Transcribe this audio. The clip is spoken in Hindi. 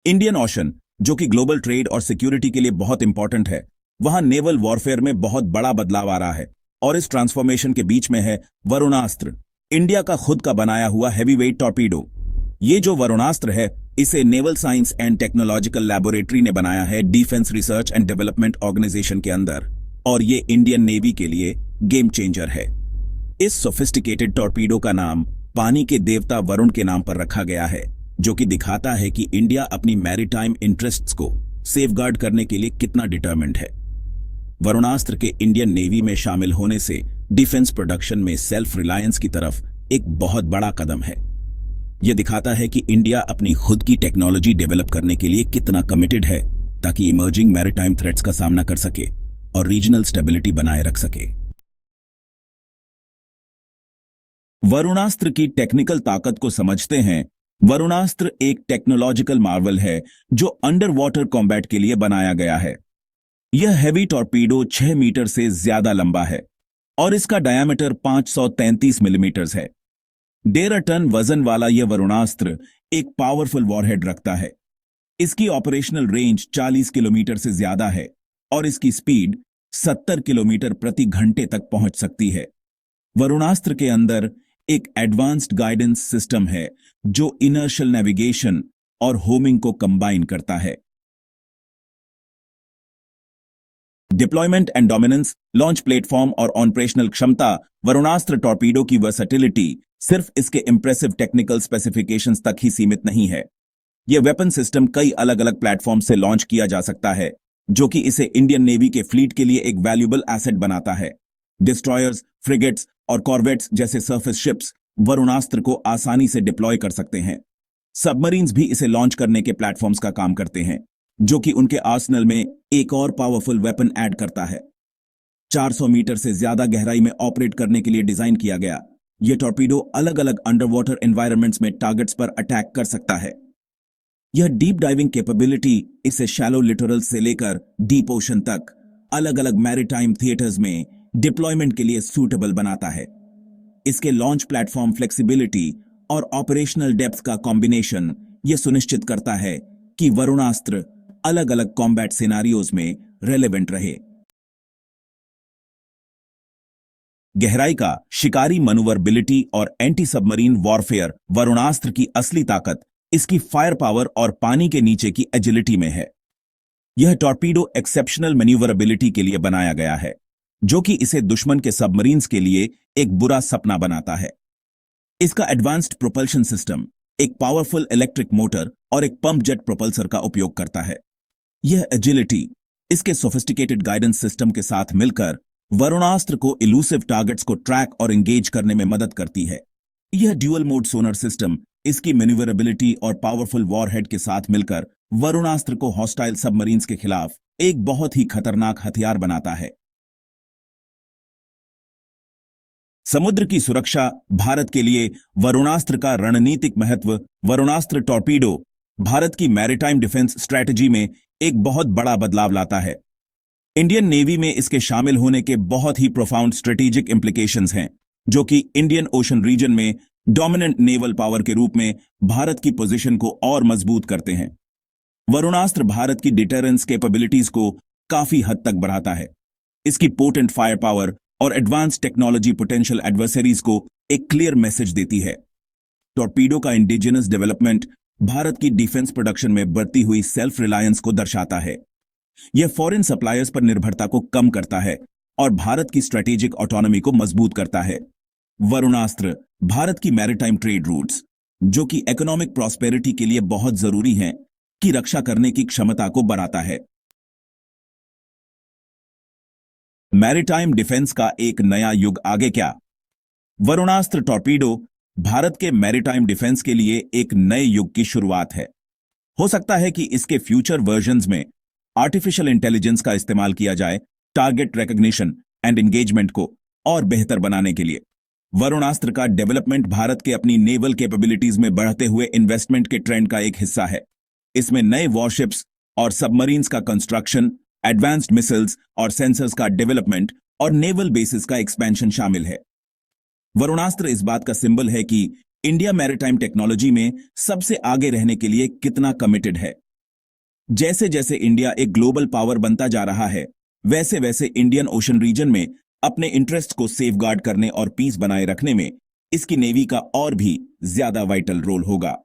इंडियन ओशन, जो कि ग्लोबल ट्रेड और सिक्योरिटी के लिए बहुत इंपॉर्टेंट है, वहां नेवल वॉरफेयर में बहुत बड़ा बदलाव आ रहा है। और इस ट्रांसफॉर्मेशन के बीच में है वरुणास्त्र, इंडिया का खुद का बनाया हुआ हैवीवेट टॉर्पीडो। ये जो वरुणास्त्र है, इसे naval science and technological laboratory ने बनाया है defence research and development organisation के अंदर, और ये इंडियन नेवी के लिए गेम चेंजर है। इस सोफिस्टिकेटेड टॉर्पीडो का नाम पानी के देवता वरुण के नाम पर रखा गया है, जो कि दिखाता है कि इंडिया अपनी मैरीटाइम इंटरेस्ट्स को सेफगार्ड करने के लिए कितना डिटरमिन्ड है। वरुणास्त्र के इंडियन नेवी में शामिल होने से डिफेंस प्रोडक्शन में सेल्फ रिलायंस की तरफ एक बहुत बड़ा कदम है। यह दिखाता है कि इंडिया अपनी खुद की टेक्नोलॉजी डेवलप करने के लिए कितना कमिटेड है, ताकि इमर्जिंग मैरीटाइम थ्रेट्स का सामना कर सके और रीजनल स्टेबिलिटी बनाए रख सके। वरुणास्त्र की टेक्निकल ताकत को समझते हैं। वरुणास्त्र एक टेक्नोलॉजिकल मार्वल है जो अंडर वाटर कॉम्बैट के लिए बनाया गया है। यह हैवी टॉर्पीडो 6 मीटर से ज्यादा लंबा है और इसका डायामीटर 533 मिलीमीटर है। 1.5 टन वजन वाला यह वरुणास्त्र एक पावरफुल वॉरहेड रखता है। इसकी ऑपरेशनल रेंज 40 किलोमीटर से ज्यादा है और इसकी स्पीड 70 किलोमीटर प्रति घंटे तक पहुंच सकती है। वरुणास्त्र के अंदर एक एडवांस्ड गाइडेंस सिस्टम है जो इनर्शियल नेविगेशन और होमिंग को कंबाइन करता है। Deployment and dominance, launch platform और ऑपरेशनल क्षमता। वरुणास्त्र टॉर्पीडो की वर्सेटिलिटी सिर्फ इसके इंप्रेसिव टेक्निकल स्पेसिफिकेशंस तक ही सीमित नहीं है। यह वेपन सिस्टम कई अलग अलग प्लेटफॉर्म से लॉन्च किया जा सकता है, जो कि इसे इंडियन नेवी के फ्लीट के लिए एक वैल्यूएबल एसेट बनाता है। डिस्ट्रॉयर्स, फ्रिगेट्स और कॉर्वेट्स जैसे सरफेस शिप्स वरुणास्त्र को आसानी से डिप्लॉय कर सकते हैं। सबमरीन्स भी इसे लॉन्च करने के प्लेटफॉर्म्स का काम करते हैं, जो कि उनके आर्सनल में एक और पावरफुल वेपन ऐड करता है। 400 मीटर से ज्यादा गहराई में ऑपरेट करने के लिए डिजाइन किया गया, यह टॉर्पीडो अलग अलग अंडर वाटर एनवायरनमेंट्स में टारगेट्स पर अटैक कर सकता है। यह डीप डाइविंग कैपेबिलिटी इसे शैलो लिटोरल से लेकर डीप ओशन तक अलग अलग मैरीटाइम थिएटर्स में डिप्लॉयमेंट के लिए सूटेबल बनाता है। इसके लॉन्च प्लेटफॉर्म फ्लेक्सिबिलिटी और ऑपरेशनल डेप्थ का कॉम्बिनेशन यह सुनिश्चित करता है कि वरुणास्त्र अलग अलग कॉम्बैट सिनेरियोज में रेलेवेंट रहे। गहराई का शिकारी मनूवरबिलिटी और एंटी सबमरीन वॉरफेयर। वरुणास्त्र की असली ताकत इसकी फायर पावर और पानी के नीचे की एजिलिटी में है। यह टॉर्पीडो एक्सेप्शनल मैन्यूवरेबिलिटी के लिए बनाया गया है, जो कि इसे दुश्मन के सबमरीन्स के लिए एक बुरा सपना बनाता है। इसका एडवांस्ड प्रोपल्शन सिस्टम एक पावरफुल इलेक्ट्रिक मोटर और एक पंप जेट प्रोपल्सर का उपयोग करता है। यह एजिलिटी इसके सोफिस्टिकेटेड गाइडेंस सिस्टम के साथ मिलकर वरुणास्त्र को इलूसिव टारगेट्स को ट्रैक और एंगेज करने में मदद करती है। यह ड्यूअल मोड सोनर सिस्टम इसकी मैन्यूवरेबिलिटी और पावरफुल वॉरहेड के साथ मिलकर वरुणास्त्र को हॉस्टाइल सबमरीन्स के खिलाफ एक बहुत ही खतरनाक हथियार बनाता है। समुद्र की सुरक्षा। भारत के लिए वरुणास्त्र का रणनीतिक महत्व। वरुणास्त्र टॉर्पीडो भारत की मैरीटाइम डिफेंस स्ट्रेटजी में एक बहुत बड़ा बदलाव लाता है। इंडियन नेवी में इसके शामिल होने के बहुत ही प्रोफाउंड स्ट्रेटेजिक इंप्लीकेशंस हैं, जो कि इंडियन ओशन रीजन में डोमिनेंट नेवल पावर के रूप में भारत की पोजीशन को और मजबूत करते हैं। वरुणास्त्र भारत की डिटरेंस कैपेबिलिटीज को काफी हद तक बढ़ाता है। इसकी पोटेंट फायर पावर और एडवांस टेक्नोलॉजी पोटेंशियल एडवर्सरीज को एक क्लियर मैसेज देती है। टॉर्पीडो का इंडिजिनस डेवलपमेंट भारत की डिफेंस प्रोडक्शन में बढ़ती हुई सेल्फ रिलायंस को दर्शाता है। यह फॉरेन सप्लायर्स पर निर्भरता को कम करता है और भारत की स्ट्रेटेजिक ऑटोनॉमी को मजबूत करता है। वरुणास्त्र भारत की मैरीटाइम ट्रेड रूट्स, जो कि इकोनॉमिक प्रॉस्पेरिटी के लिए बहुत जरूरी हैं, की रक्षा करने की क्षमता को बढ़ाता है। मैरीटाइम डिफेंस का एक नया युग आगे क्या? वरुणास्त्र टॉर्पीडो भारत के मैरीटाइम डिफेंस के लिए एक नए युग की शुरुआत है। हो सकता है कि इसके फ्यूचर वर्जन्स में आर्टिफिशियल इंटेलिजेंस का इस्तेमाल किया जाए टारगेट रिकॉग्निशन एंड एंगेजमेंट को और बेहतर बनाने के लिए। वरुणास्त्र का डेवलपमेंट भारत के अपनी नेवल कैपेबिलिटीज में बढ़ते हुए इन्वेस्टमेंट के ट्रेंड का एक हिस्सा है। इसमें नए वॉरशिप्स और सबमरीन्स का कंस्ट्रक्शन, एडवांस्ड मिसाइल्स और सेंसर्स का डेवलपमेंट और नेवल बेसिस का एक्सपेंशन शामिल है। वरुणास्त्र इस बात का सिंबल है कि इंडिया मैरीटाइम टेक्नोलॉजी में सबसे आगे रहने के लिए कितना कमिटेड है। जैसे जैसे इंडिया एक ग्लोबल पावर बनता जा रहा है, वैसे वैसे इंडियन ओशन रीजन में अपने इंटरेस्ट को सेफगार्ड करने और पीस बनाए रखने में इसकी नेवी का और भी ज्यादा वाइटल रोल होगा।